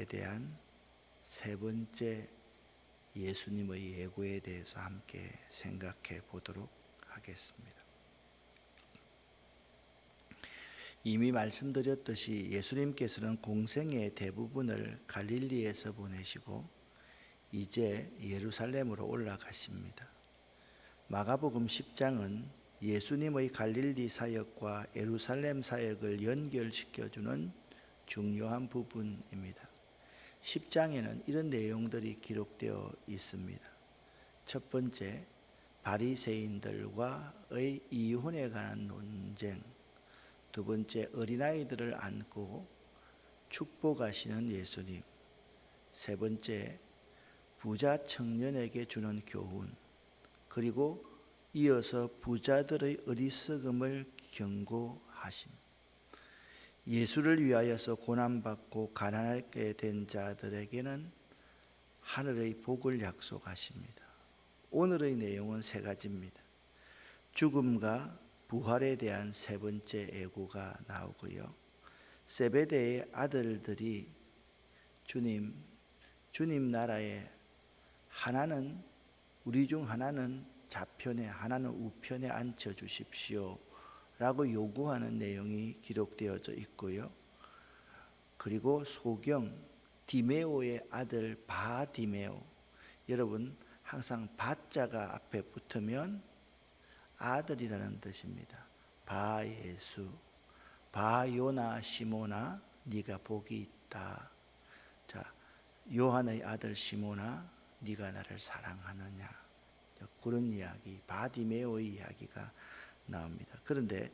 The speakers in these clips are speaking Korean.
대한 세 번째 예수님의 예고에 대해서 함께 생각해 보도록 하겠습니다. 이미 말씀드렸듯이 예수님께서는 공생의 대부분을 갈릴리에서 보내시고 이제 예루살렘으로 올라가십니다. 마가복음 10장은 예수님의 갈릴리 사역과 예루살렘 사역을 연결시켜주는 중요한 부분입니다. 10장에는 이런 내용들이 기록되어 있습니다. 첫 번째, 바리새인들과의 이혼에 관한 논쟁. 두 번째, 어린아이들을 안고 축복하시는 예수님. 세 번째, 부자 청년에게 주는 교훈. 그리고 이어서 부자들의 어리석음을 경고하심. 예수를 위하여서 고난받고 가난하게 된 자들에게는 하늘의 복을 약속하십니다. 오늘의 내용은 세 가지입니다. 죽음과 부활에 대한 세 번째 예고가 나오고요. 세베대의 아들들이 주님 나라에 하나는 우리 중 하나는 좌편에 하나는 우편에 앉혀 주십시오 라고 요구하는 내용이 기록되어져 있고요. 그리고 소경 디메오의 아들 바디메오, 여러분 항상 바자가 앞에 붙으면 아들이라는 뜻입니다. 바예수, 바요나 시모나 네가 복이 있다. 자, 요한의 아들 시모나 네가 나를 사랑하느냐, 그런 이야기, 바디메오의 이야기가 나옵니다. 그런데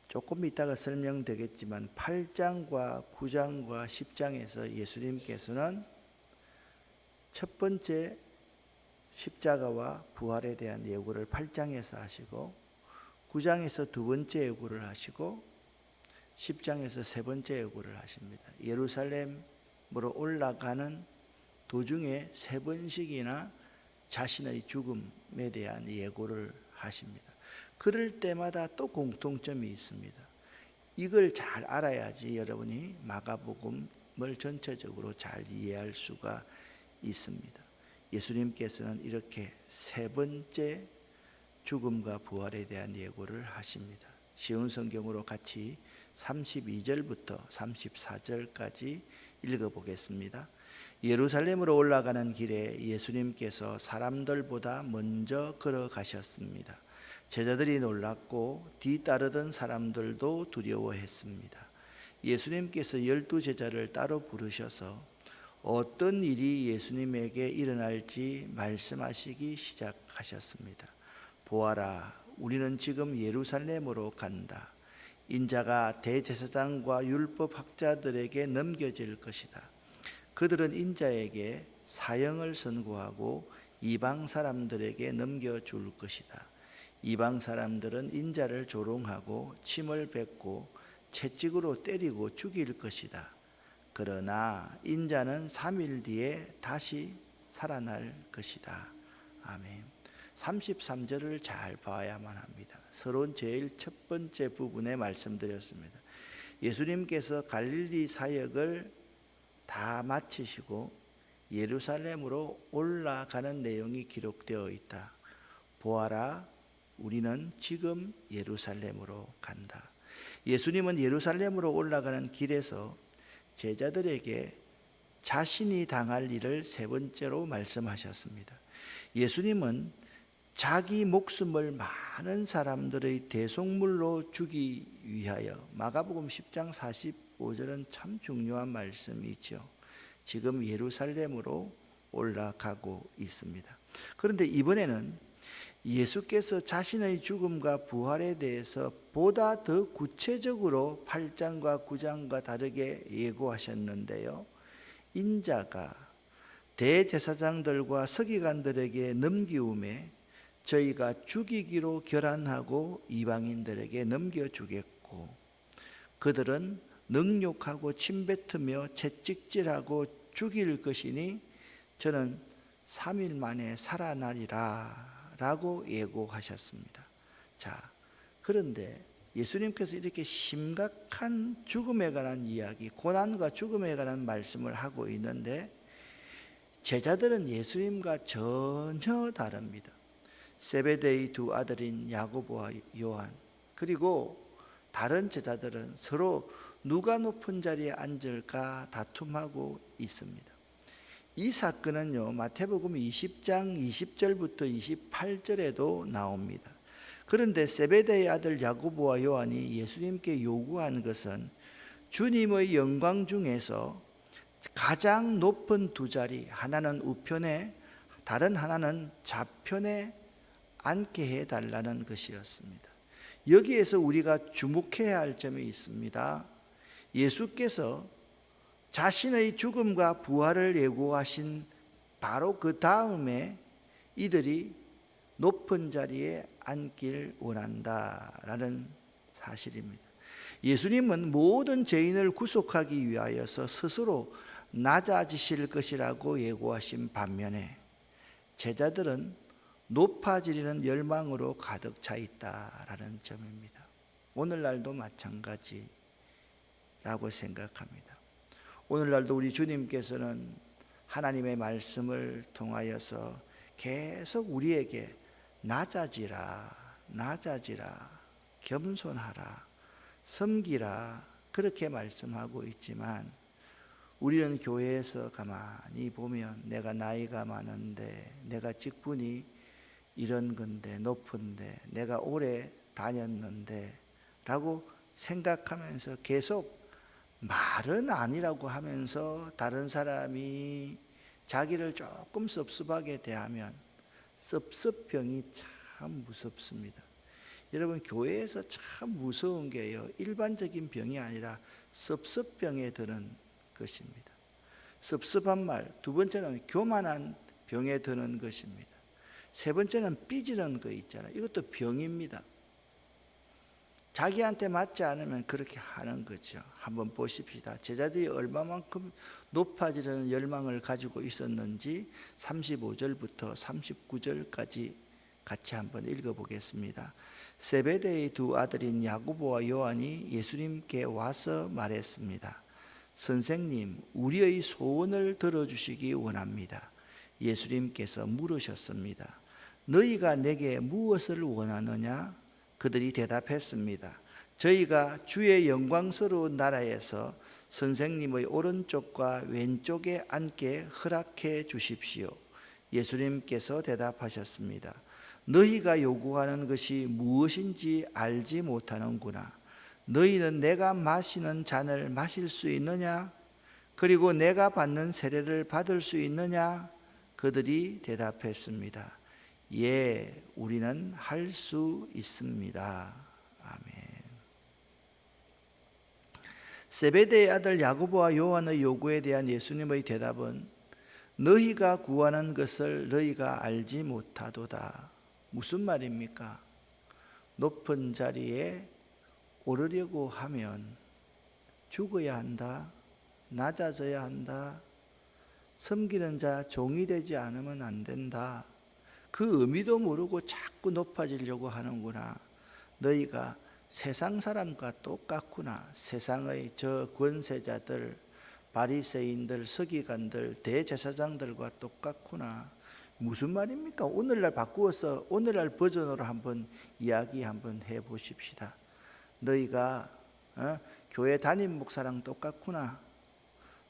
조금 이따가 설명되겠지만 8장과 9장과 10장에서 예수님께서는 첫 번째 십자가와 부활에 대한 예고를 8장에서 하시고 9장에서 두 번째 예고를 하시고 10장에서 세 번째 예고를 하십니다. 예루살렘으로 올라가는 도중에 세 번씩이나 자신의 죽음에 대한 예고를 하십니다. 그럴 때마다 또 공통점이 있습니다. 이걸 잘 알아야지 여러분이 마가복음을 전체적으로 잘 이해할 수가 있습니다. 예수님께서는 이렇게 세 번째 죽음과 부활에 대한 예고를 하십니다. 쉬운 성경으로 같이 32절부터 34절까지 읽어보겠습니다. 예루살렘으로 올라가는 길에 예수님께서 사람들보다 먼저 걸어가셨습니다. 제자들이 놀랐고 뒤따르던 사람들도 두려워했습니다. 예수님께서 12제자를 따로 부르셔서 어떤 일이 예수님에게 일어날지 말씀하시기 시작하셨습니다. 보아라, 우리는 지금 예루살렘으로 간다. 인자가 대제사장과 율법학자들에게 넘겨질 것이다. 그들은 인자에게 사형을 선고하고 이방 사람들에게 넘겨줄 것이다. 이방 사람들은 인자를 조롱하고 침을 뱉고 채찍으로 때리고 죽일 것이다. 그러나 인자는 3일 뒤에 다시 살아날 것이다. 아멘. 33절을 잘 봐야만 합니다. 서론 제일 첫 번째 부분에 말씀드렸습니다. 예수님께서 갈릴리 사역을 다 마치시고 예루살렘으로 올라가는 내용이 기록되어 있다. 보아라, 우리는 지금 예루살렘으로 간다. 예수님은 예루살렘으로 올라가는 길에서 제자들에게 자신이 당할 일을 세 번째로 말씀하셨습니다. 예수님은 자기 목숨을 많은 사람들의 대속물로 주기 위하여, 마가복음 10장 45절은 참 중요한 말씀이죠. 지금 예루살렘으로 올라가고 있습니다. 그런데 이번에는 예수께서 자신의 죽음과 부활에 대해서 보다 더 구체적으로 8장과 9장과 다르게 예고하셨는데요. 인자가 대제사장들과 서기관들에게 넘기움에 저희가 죽이기로 결단하고 이방인들에게 넘겨주겠고 그들은 능욕하고 침뱉으며 채찍질하고 죽일 것이니 저는 3일 만에 살아나리라 라고 예고하셨습니다. 자, 그런데 예수님께서 이렇게 심각한 죽음에 관한 이야기, 고난과 죽음에 관한 말씀을 하고 있는데 제자들은 예수님과 전혀 다릅니다. 세베데의 두 아들인 야고보와 요한, 그리고 다른 제자들은 서로 누가 높은 자리에 앉을까 다툼하고 있습니다. 이 사건은요, 마태복음 20장 20절부터 28절에도 나옵니다. 그런데 세베데의 아들 야고보와 요한이 예수님께 요구한 것은 주님의 영광 중에서 가장 높은 두 자리, 하나는 우편에 다른 하나는 좌편에 앉게 해달라는 것이었습니다. 여기에서 우리가 주목해야 할 점이 있습니다. 예수께서 자신의 죽음과 부활을 예고하신 바로 그 다음에 이들이 높은 자리에 앉길 원한다라는 사실입니다. 예수님은 모든 죄인을 구속하기 위하여서 스스로 낮아지실 것이라고 예고하신 반면에 제자들은 높아지려는 열망으로 가득 차 있다라는 점입니다. 오늘날도 마찬가지라고 생각합니다. 오늘날도 우리 주님께서는 하나님의 말씀을 통하여서 계속 우리에게 낮아지라, 겸손하라, 섬기라 그렇게 말씀하고 있지만 우리는 교회에서 가만히 보면 내가 나이가 많은데, 내가 직분이 이런 건데, 높은데, 내가 오래 다녔는데 라고 생각하면서 계속 말은 아니라고 하면서 다른 사람이 자기를 조금 섭섭하게 대하면 섭섭병이 참 무섭습니다. 여러분, 교회에서 참 무서운 게요, 일반적인 병이 아니라 섭섭병에 드는 것입니다. 섭섭한 말, 두 번째는 교만한 병에 드는 것입니다. 세 번째는 삐지는 거 있잖아요. 이것도 병입니다. 자기한테 맞지 않으면 그렇게 하는 거죠. 한번 보십시다. 제자들이 얼마만큼 높아지려는 열망을 가지고 있었는지 35절부터 39절까지 같이 한번 읽어보겠습니다. 세베데의 두 아들인 야고보와 요한이 예수님께 와서 말했습니다. 선생님, 우리의 소원을 들어주시기 원합니다. 예수님께서 물으셨습니다. 너희가 내게 무엇을 원하느냐? 그들이 대답했습니다. 저희가 주의 영광스러운 나라에서 선생님의 오른쪽과 왼쪽에 앉게 허락해 주십시오. 예수님께서 대답하셨습니다. 너희가 요구하는 것이 무엇인지 알지 못하는구나. 너희는 내가 마시는 잔을 마실 수 있느냐? 그리고 내가 받는 세례를 받을 수 있느냐? 그들이 대답했습니다. 예, 우리는 할 수 있습니다. 아멘. 세베데의 아들 야고보와 요한의 요구에 대한 예수님의 대답은 너희가 구하는 것을 너희가 알지 못하도다. 무슨 말입니까? 높은 자리에 오르려고 하면 죽어야 한다, 낮아져야 한다, 섬기는 자 종이 되지 않으면 안 된다. 그 의미도 모르고 자꾸 높아지려고 하는구나. 너희가 세상 사람과 똑같구나. 세상의 저 권세자들, 바리새인들, 서기관들, 대제사장들과 똑같구나. 무슨 말입니까? 오늘날 바꾸어서 오늘날 버전으로 한번 이야기 한번 해보십시다. 너희가 교회 담임 목사랑 똑같구나.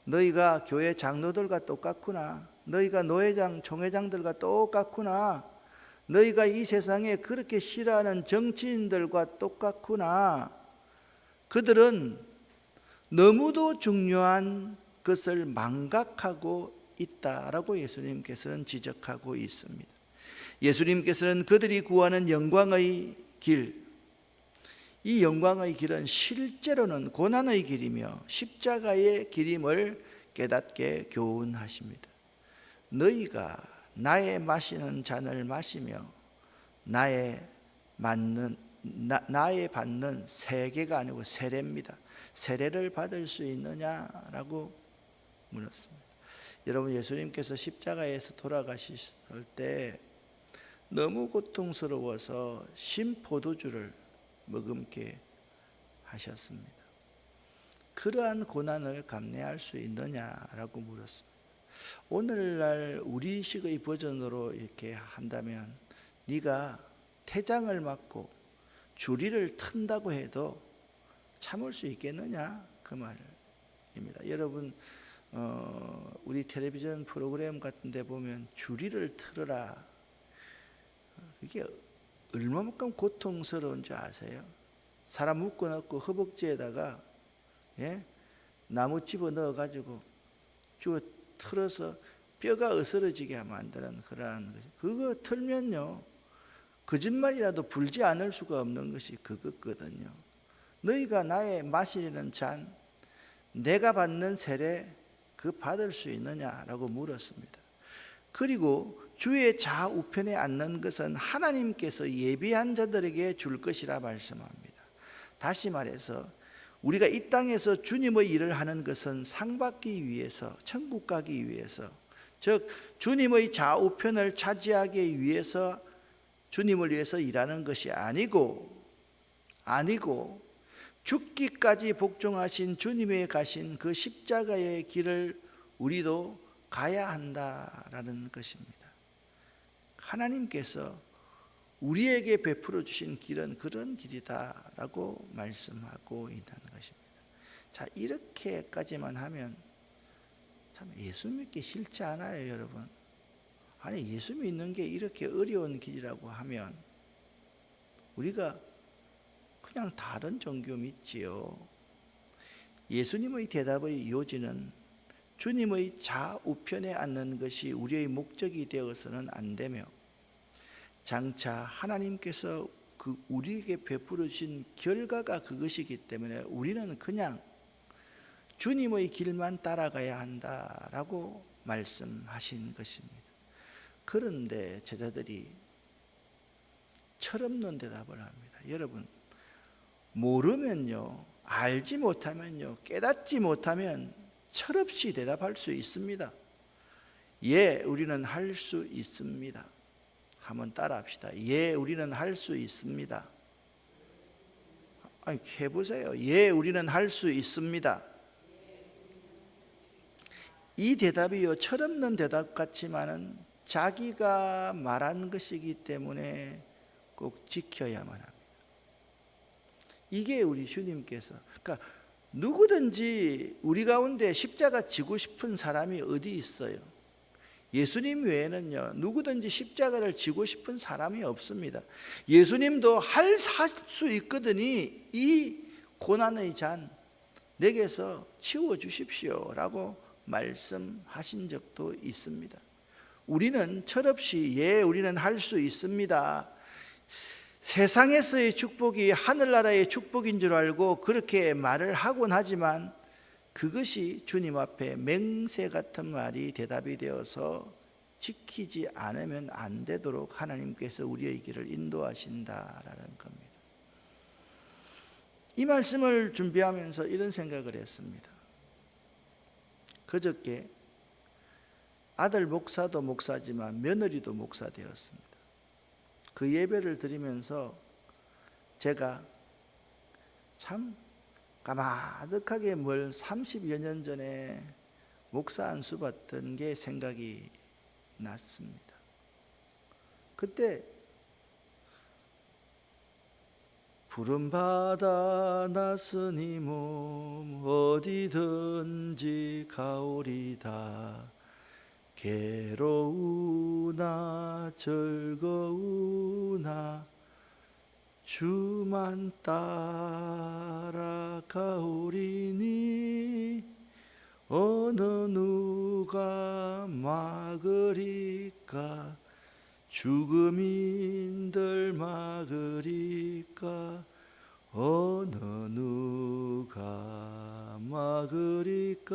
너희가 교회 장로들과 똑같구나. 너희가 노회장, 총회장들과 똑같구나. 너희가 이 세상에 그렇게 싫어하는 정치인들과 똑같구나. 그들은 너무도 중요한 것을 망각하고 있다라고 예수님께서는 지적하고 있습니다. 예수님께서는 그들이 구하는 영광의 길, 이 영광의 길은 실제로는 고난의 길이며 십자가의 길임을 깨닫게 교훈하십니다. 너희가 나의 마시는 잔을 마시며 나의 받는 세계가 아니고 세례입니다. 세례를 받을 수 있느냐라고 물었습니다. 여러분, 예수님께서 십자가에서 돌아가셨을 때 너무 고통스러워서 신포도주를 머금게 하셨습니다. 그러한 고난을 감내할 수 있느냐라고 물었습니다. 오늘날 우리식의 버전으로 이렇게 한다면 네가 태장을 맞고 주리를 튼다고 해도 참을 수 있겠느냐 그 말입니다. 여러분 우리 텔레비전 프로그램 같은 데 보면 주리를 틀어라. 이게 얼마만큼 고통스러운 줄 아세요? 사람 묶어놓고 허벅지에다가 나무 집어 넣어가지고 쭉 틀어서 뼈가 으스러지게 만드는 그러한 것이, 그거 틀면요 거짓말이라도 불지 않을 수가 없는 것이 그거거든요. 너희가 나의 마시려는 잔, 내가 받는 세례 그 받을 수 있느냐라고 물었습니다. 그리고 주의 좌우편에 앉는 것은 하나님께서 예비한 자들에게 줄 것이라 말씀합니다. 다시 말해서 우리가 이 땅에서 주님의 일을 하는 것은 상 받기 위해서, 천국 가기 위해서, 즉 주님의 좌우편을 차지하기 위해서 주님을 위해서 일하는 것이 아니고 죽기까지 복종하신 주님의 가신 그 십자가의 길을 우리도 가야 한다라는 것입니다. 하나님께서 우리에게 베풀어 주신 길은 그런 길이다라고 말씀하고 있는 것입니다. 자, 이렇게까지만 하면 참 예수 믿기 싫지 않아요, 여러분? 아니, 예수 믿는 게 이렇게 어려운 길이라고 하면 우리가 그냥 다른 종교 믿지요. 예수님의 대답의 요지는 주님의 좌우편에 앉는 것이 우리의 목적이 되어서는 안 되며, 장차 하나님께서 우리에게 베풀어 주신 결과가 그것이기 때문에 우리는 그냥 주님의 길만 따라가야 한다라고 말씀하신 것입니다. 그런데 제자들이 철없는 대답을 합니다. 여러분, 모르면요, 알지 못하면요, 깨닫지 못하면 철없이 대답할 수 있습니다. 예, 우리는 할 수 있습니다. 한번 따라합시다. 예, 우리는 할 수 있습니다. 아니, 해보세요. 예, 우리는 할 수 있습니다. 이 대답이요, 철없는 대답 같지만은 자기가 말한 것이기 때문에 꼭 지켜야만 합니다. 이게 우리 주님께서, 그러니까 누구든지 우리 가운데 십자가 지고 싶은 사람이 어디 있어요? 예수님 외에는요, 누구든지 십자가를 지고 싶은 사람이 없습니다. 예수님도 할 수 있거든요. 이 고난의 잔 내게서 치워 주십시오라고 말씀하신 적도 있습니다. 우리는 철없이 예, 우리는 할 수 있습니다. 세상에서의 축복이 하늘나라의 축복인 줄 알고 그렇게 말을 하곤 하지만 그것이 주님 앞에 맹세 같은 말이 대답이 되어서 지키지 않으면 안 되도록 하나님께서 우리의 길을 인도하신다라는 겁니다. 이 말씀을 준비하면서 이런 생각을 했습니다. 그저께 아들 목사도 목사지만 며느리도 목사 되었습니다. 그 예배를 드리면서 제가 참 까마득하게 뭘 30여 년 전에 목사 안수 받던 게 생각이 났습니다. 그때 푸른 바다 나서니 몸 어디든지 가오리다. 괴로우나 즐거우나 주만 따라가오리니 어느 누가 막으리까 죽음인들 막으리까 어느 누가 막으리까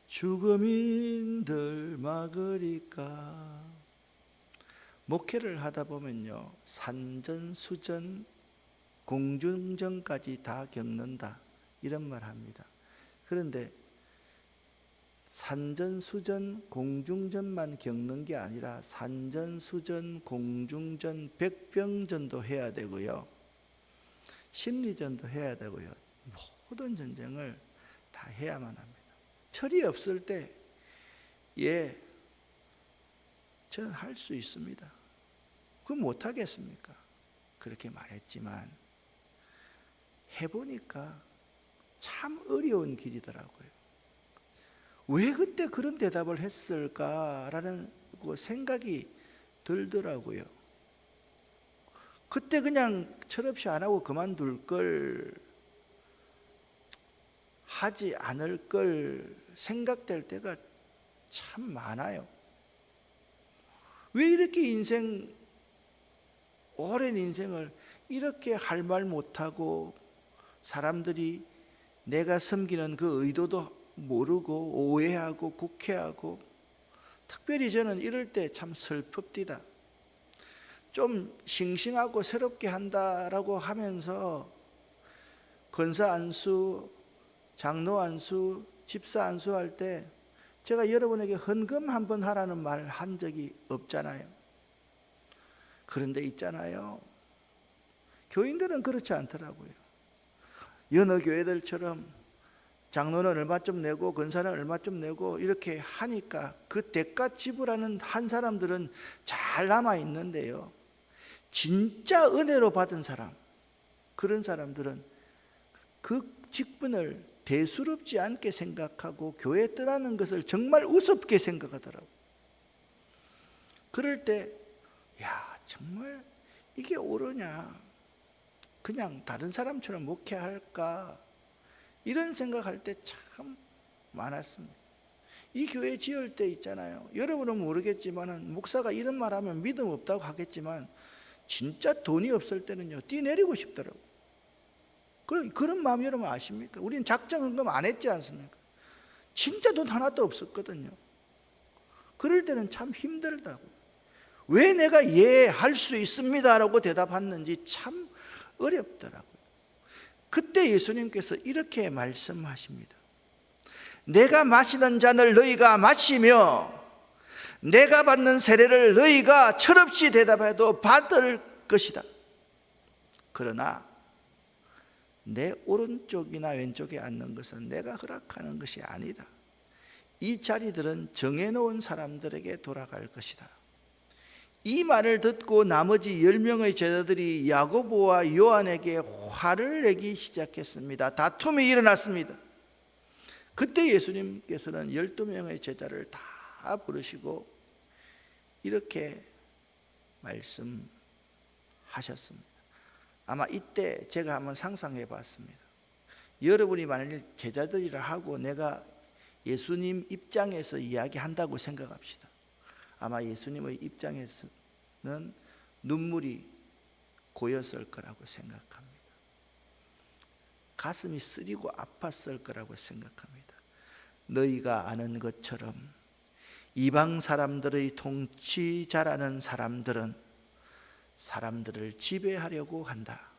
죽음인들 막으리까. 목회를 하다 보면요, 산전수전 공중전까지 다 겪는다 이런 말 합니다. 그런데 산전수전 공중전만 겪는 게 아니라 산전수전 공중전 백병전도 해야 되고요, 심리전도 해야 되고요. 모든 전쟁을 다 해야만 합니다. 철이 없을 때 저는 할 수 있습니다. 그럼 못하겠습니까? 그렇게 말했지만 해보니까 참 어려운 길이더라고요. 왜 그때 그런 대답을 했을까라는 생각이 들더라고요. 그때 그냥 철없이 안 하고 그만둘 걸, 하지 않을 걸 생각될 때가 참 많아요. 왜 이렇게 오랜 인생을 이렇게 할 말 못하고 사람들이 내가 섬기는 그 의도도 모르고 오해하고 곡해하고, 특별히 저는 이럴 때 참 슬픕디다. 좀 싱싱하고 새롭게 한다라고 하면서 권사 안수, 장로 안수, 집사 안수할 때 제가 여러분에게 헌금 한번 하라는 말 한 적이 없잖아요. 그런데 있잖아요, 교인들은 그렇지 않더라고요. 여느 교회들처럼 장로는 얼마 좀 내고 권사는 얼마 좀 내고 이렇게 하니까 그 대가 지불하는 한 사람들은 잘 남아 있는데요, 진짜 은혜로 받은 사람, 그런 사람들은 그 직분을 대수롭지 않게 생각하고 교회 떠나는 것을 정말 우습게 생각하더라고요. 그럴 때 정말 이게 옳으냐, 그냥 다른 사람처럼 목회할까, 이런 생각할 때 참 많았습니다. 이 교회 지을 때 있잖아요, 여러분은 모르겠지만 목사가 이런 말 하면 믿음 없다고 하겠지만 진짜 돈이 없을 때는요, 뛰내리고 싶더라고요. 그런 마음 여러분 아십니까? 우리는 작정헌금 안 했지 않습니까? 진짜 돈 하나도 없었거든요. 그럴 때는 참 힘들다고. 왜 내가 할 수 있습니다 라고 대답했는지 참 어렵더라고요. 그때 예수님께서 이렇게 말씀하십니다. 내가 마시는 잔을 너희가 마시며 내가 받는 세례를 너희가 철없이 대답해도 받을 것이다. 그러나 내 오른쪽이나 왼쪽에 앉는 것은 내가 허락하는 것이 아니다. 이 자리들은 정해놓은 사람들에게 돌아갈 것이다. 이 말을 듣고 나머지 10명의 제자들이 야고보와 요한에게 화를 내기 시작했습니다. 다툼이 일어났습니다. 그때 예수님께서는 12명의 제자를 다 부르시고 이렇게 말씀하셨습니다. 아마 이때 제가 한번 상상해 봤습니다. 여러분이 만일 제자들이라 하고 내가 예수님 입장에서 이야기한다고 생각합시다. 아마 예수님의 입장에서는 눈물이 고였을 거라고 생각합니다. 가슴이 쓰리고 아팠을 거라고 생각합니다. 너희가 아는 것처럼 이방 사람들의 통치자라는 사람들은 사람들을 지배하려고 한다.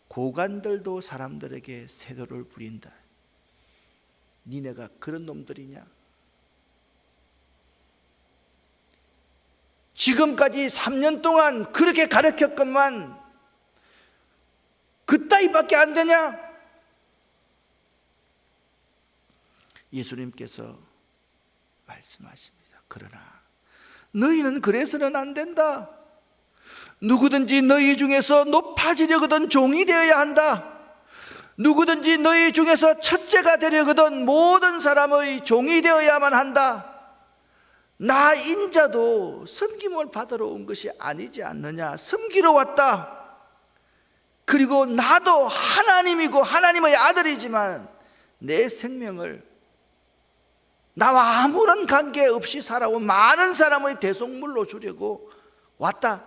고관들도 사람들에게 세도를 부린다. 니네가 그런 놈들이냐? 지금까지 3년 동안 그렇게 가르쳤건만 그따위밖에 안 되냐? 예수님께서 말씀하십니다. 그러나 너희는 그래서는 안 된다. 누구든지 너희 중에서 높아지려거든 종이 되어야 한다. 누구든지 너희 중에서 첫째가 되려거든 모든 사람의 종이 되어야만 한다. 나 인자도 섬김을 받으러 온 것이 아니지 않느냐. 섬기러 왔다. 그리고 나도 하나님이고 하나님의 아들이지만 내 생명을 나와 아무런 관계없이 살아온 많은 사람의 대속물로 주려고 왔다.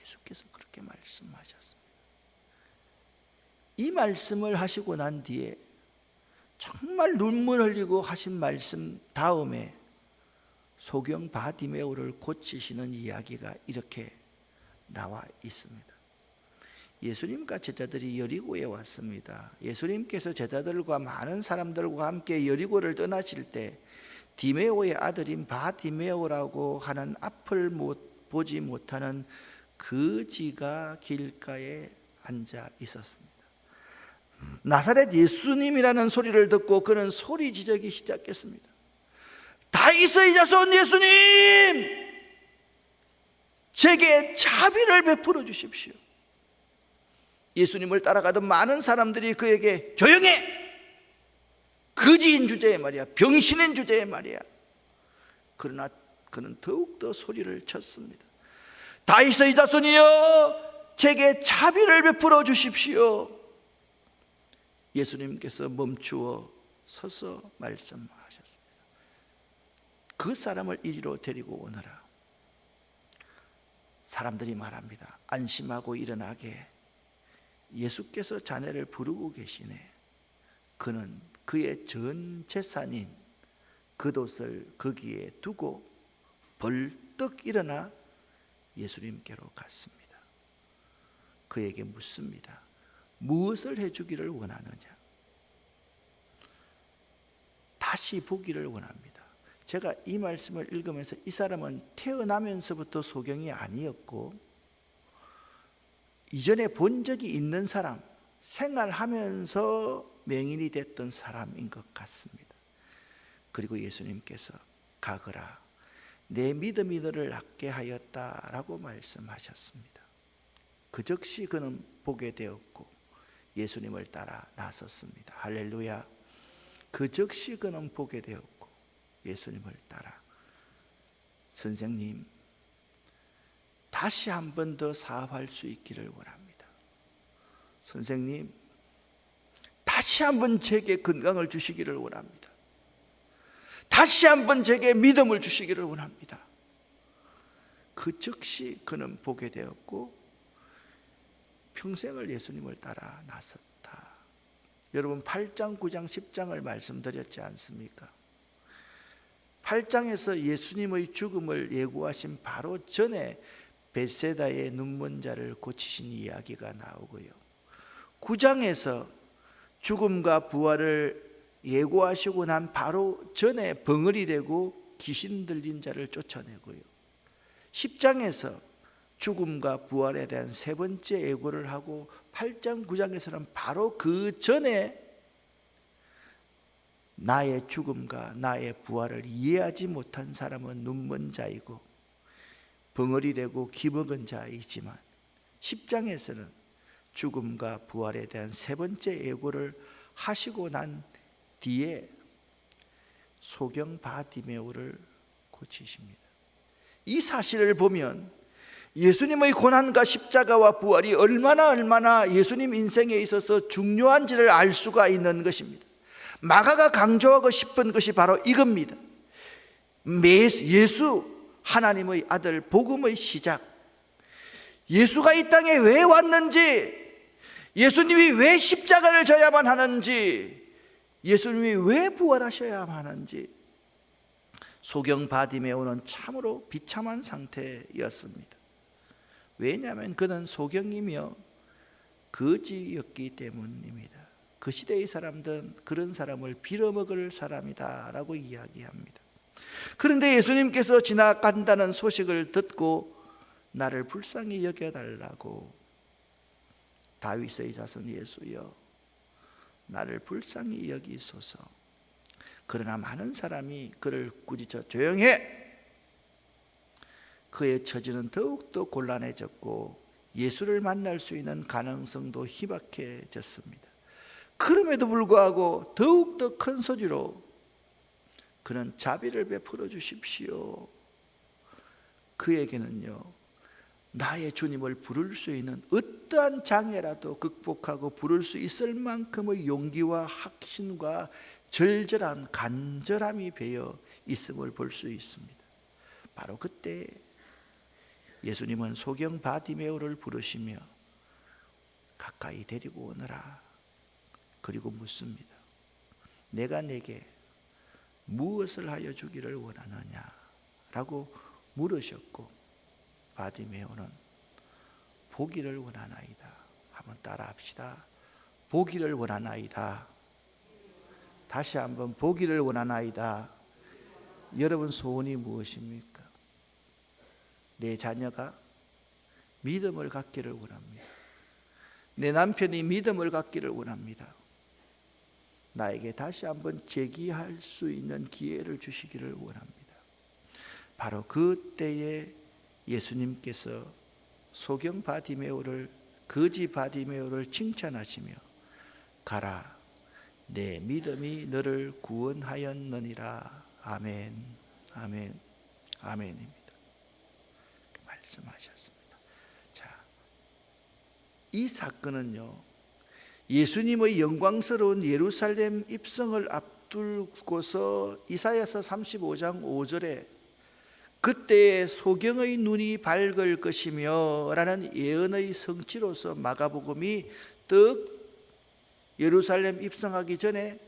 예수께서 그렇게 말씀하셨습니다. 이 말씀을 하시고 난 뒤에 정말 눈물 흘리고 하신 말씀 다음에 소경 바디메오를 고치시는 이야기가 이렇게 나와 있습니다. 예수님과 제자들이 여리고에 왔습니다. 예수님께서 제자들과 많은 사람들과 함께 여리고를 떠나실 때 디메오의 아들인 바디메오라고 하는 앞을 보지 못하는 거지가 길가에 앉아 있었습니다. 나사렛 예수님이라는 소리를 듣고 그는 소리 지르기 시작했습니다. 다윗의 자손 예수님, 제게 자비를 베풀어 주십시오. 예수님을 따라가던 많은 사람들이 그에게 조용해, 거지인 주제에 말이야, 병신인 주제에 말이야. 그러나 그는 더욱더 소리를 쳤습니다. 다윗의 자손이여, 제게 자비를 베풀어 주십시오. 예수님께서 멈추어 서서 말씀하셨습니다. 그 사람을 이리로 데리고 오너라. 사람들이 말합니다. 안심하고 일어나게, 예수께서 자네를 부르고 계시네. 그는 그의 전 재산인 겉옷을 거기에 두고 벌떡 일어나 예수님께로 갔습니다. 그에게 묻습니다. 무엇을 해주기를 원하느냐? 다시 보기를 원합니다. 제가 이 말씀을 읽으면서 이 사람은 태어나면서부터 소경이 아니었고 이전에 본 적이 있는 사람, 생활하면서 맹인이 됐던 사람인 것 같습니다. 그리고 예수님께서 가거라, 내 믿음이 너를 낫게 하였다라고 말씀하셨습니다. 그 즉시 그는 보게 되었고 예수님을 따라 나섰습니다. 할렐루야. 그 즉시 그는 보게 되었고 예수님을 따라, 선생님, 다시 한 번 더 사업할 수 있기를 원합니다. 선생님, 다시 한 번 제게 건강을 주시기를 원합니다. 다시 한 번 제게 믿음을 주시기를 원합니다. 그 즉시 그는 보게 되었고 평생을 예수님을 따라 나섰다. 여러분 8장, 9장, 10장을 말씀드렸지 않습니까? 8장에서 예수님의 죽음을 예고하신 바로 전에 벳세다의 눈먼 자를 고치신 이야기가 나오고요, 9장에서 죽음과 부활을 예고하시고 난 바로 전에 벙어리 되고 귀신 들린 자를 쫓아내고요, 10장에서 죽음과 부활에 대한 세 번째 예고를 하고 8장, 9장에서는 바로 그 전에 나의 죽음과 나의 부활을 이해하지 못한 사람은 눈먼 자이고 벙어리 되고 기먹은 자이지만 10장에서는 죽음과 부활에 대한 세 번째 예고를 하시고 난 뒤에 소경 바디메오를 고치십니다. 이 사실을 보면 예수님의 고난과 십자가와 부활이 얼마나 예수님 인생에 있어서 중요한지를 알 수가 있는 것입니다. 마가가 강조하고 싶은 것이 바로 이겁니다. 예수, 하나님의 아들, 복음의 시작, 예수가 이 땅에 왜 왔는지, 예수님이 왜 십자가를 져야만 하는지, 예수님이 왜 부활하셔야 하는지, 소경 바디메오는 참으로 비참한 상태였습니다. 왜냐하면 그는 소경이며 거지였기 때문입니다. 그 시대의 사람들은 그런 사람을 빌어먹을 사람이다 라고 이야기합니다. 그런데 예수님께서 지나간다는 소식을 듣고 나를 불쌍히 여겨달라고, 다윗의 자손 예수여, 나를 불쌍히 여기소서. 그러나 많은 사람이 그를 꾸짖어 조용해. 그의 처지는 더욱더 곤란해졌고 예수를 만날 수 있는 가능성도 희박해졌습니다. 그럼에도 불구하고 더욱더 큰 소리로 그는 자비를 베풀어 주십시오. 그에게는요, 나의 주님을 부를 수 있는 어떠한 장애라도 극복하고 부를 수 있을 만큼의 용기와 확신과 절절한 간절함이 배어 있음을 볼 수 있습니다. 바로 그때 예수님은 소경 바디메오를 부르시며 가까이 데리고 오너라. 그리고 묻습니다. 내가 내게 무엇을 하여 주기를 원하느냐 라고 물으셨고, 바디메오는 보기를 원하나이다. 한번 따라 합시다. 보기를 원하나이다. 다시 한번 보기를 원하나이다. 여러분 소원이 무엇입니까? 내 자녀가 믿음을 갖기를 원합니다. 내 남편이 믿음을 갖기를 원합니다. 나에게 다시 한번 재기할 수 있는 기회를 주시기를 원합니다. 바로 그때에 예수님께서 소경 바디메오를, 거지 바디메오를 칭찬하시며 가라, 내 믿음이 너를 구원하였느니라. 아멘, 아멘, 아멘입니다. 말씀하셨습니다. 자, 이 사건은요, 예수님의 영광스러운 예루살렘 입성을 앞두고서 이사야서 35장 5절에 그때의 소경의 눈이 밝을 것이며 라는 예언의 성취로서 마가복음이 떡 예루살렘 입성하기 전에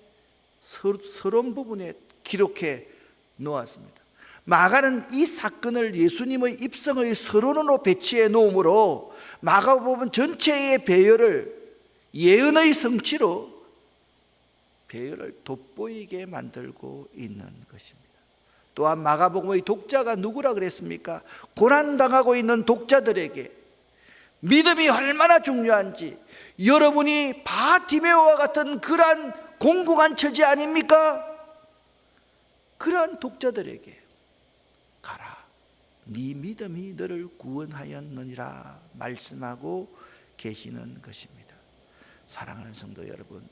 서론 부분에 기록해 놓았습니다. 마가는 이 사건을 예수님의 입성의 서론으로 배치해 놓으므로 마가복음 전체의 배열을 예언의 성취로 배열을 돋보이게 만들고 있는 것입니다. 또한 마가복음의 독자가 누구라 그랬습니까? 고난당하고 있는 독자들에게 믿음이 얼마나 중요한지, 여러분이 바디메오와 같은 그러한 공공한 처지 아닙니까? 그러한 독자들에게 가라, 네 믿음이 너를 구원하였느니라 말씀하고 계시는 것입니다. 사랑하는 성도 여러분,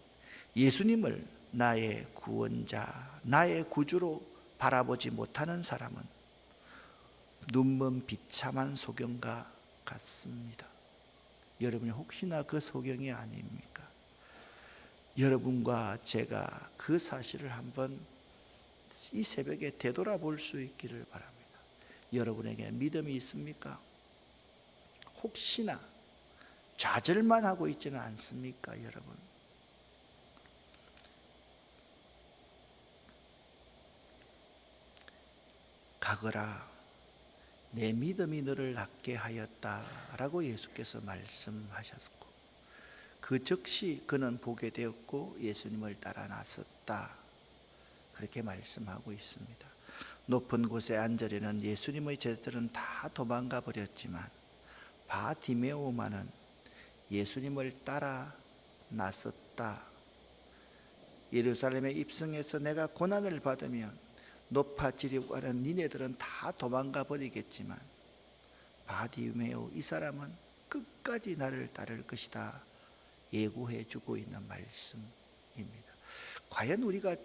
예수님을 나의 구원자, 나의 구주로 바라보지 못하는 사람은 눈먼 비참한 소경과 같습니다. 여러분이 혹시나 그 소경이 아닙니까? 여러분과 제가 그 사실을 한번 이 새벽에 되돌아볼 수 있기를 바랍니다. 여러분에게 믿음이 있습니까? 혹시나 좌절만 하고 있지는 않습니까, 여러분? 가거라, 내 믿음이 너를 낫게 하였다라고 예수께서 말씀하셨고, 그 즉시 그는 보게 되었고 예수님을 따라 나섰다, 그렇게 말씀하고 있습니다. 높은 곳에 앉으려는 예수님의 제자들은 다 도망가 버렸지만 바디메오만은 예수님을 따라 나섰다. 예루살렘에 입성해서 내가 고난을 받으면 높아지려고 하는 니네들은 다 도망가 버리겠지만 바디메오 이 사람은 끝까지 나를 따를 것이다 예고해 주고 있는 말씀입니다. 과연 우리가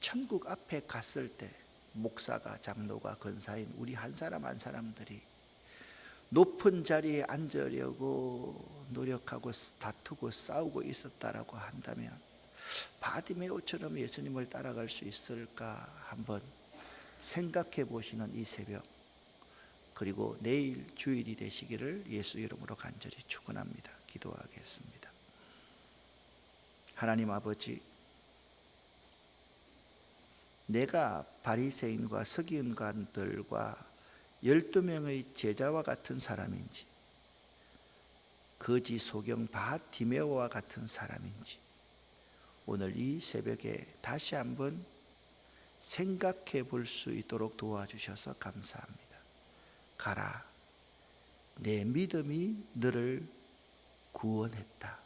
천국 앞에 갔을 때 목사가, 장로가, 권사인 우리 한 사람 한 사람들이 높은 자리에 앉으려고 노력하고 다투고 싸우고 있었다라고 한다면 바디메오처럼 예수님을 따라갈 수 있을까 한번 생각해 보시는 이 새벽, 그리고 내일 주일이 되시기를 예수 이름으로 간절히 축원합니다. 기도하겠습니다. 하나님 아버지, 내가 바리새인과 서기관들과 12명의 제자와 같은 사람인지, 거지 소경 바디메오와 같은 사람인지 오늘 이 새벽에 다시 한번 생각해 볼 수 있도록 도와주셔서 감사합니다. 가라, 내 믿음이 너를 구원했다.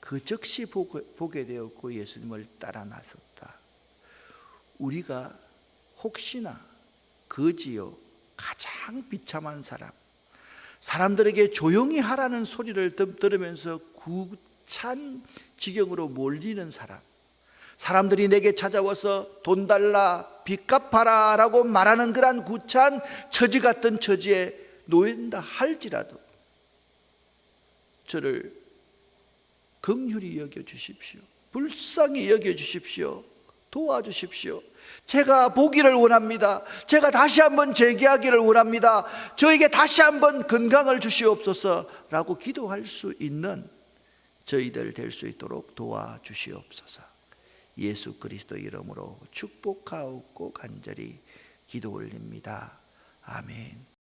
그 즉시 보게 되었고 예수님을 따라 나섰다. 우리가 혹시나 거지요, 가장 비참한 사람들에게 조용히 하라는 소리를 들으면서 구찬 지경으로 몰리는 사람들이 내게 찾아와서 돈 달라, 빚 갚아라 라고 말하는 그러한 구찬 처지 같은 처지에 놓인다 할지라도 저를 긍휼히 여겨주십시오. 불쌍히 여겨주십시오. 도와주십시오. 제가 보기를 원합니다. 제가 다시 한번 재기하기를 원합니다. 저에게 다시 한번 건강을 주시옵소서 라고 기도할 수 있는 저희들 될 수 있도록 도와주시옵소서. 예수 그리스도 이름으로 축복하옵고 간절히 기도 올립니다. 아멘.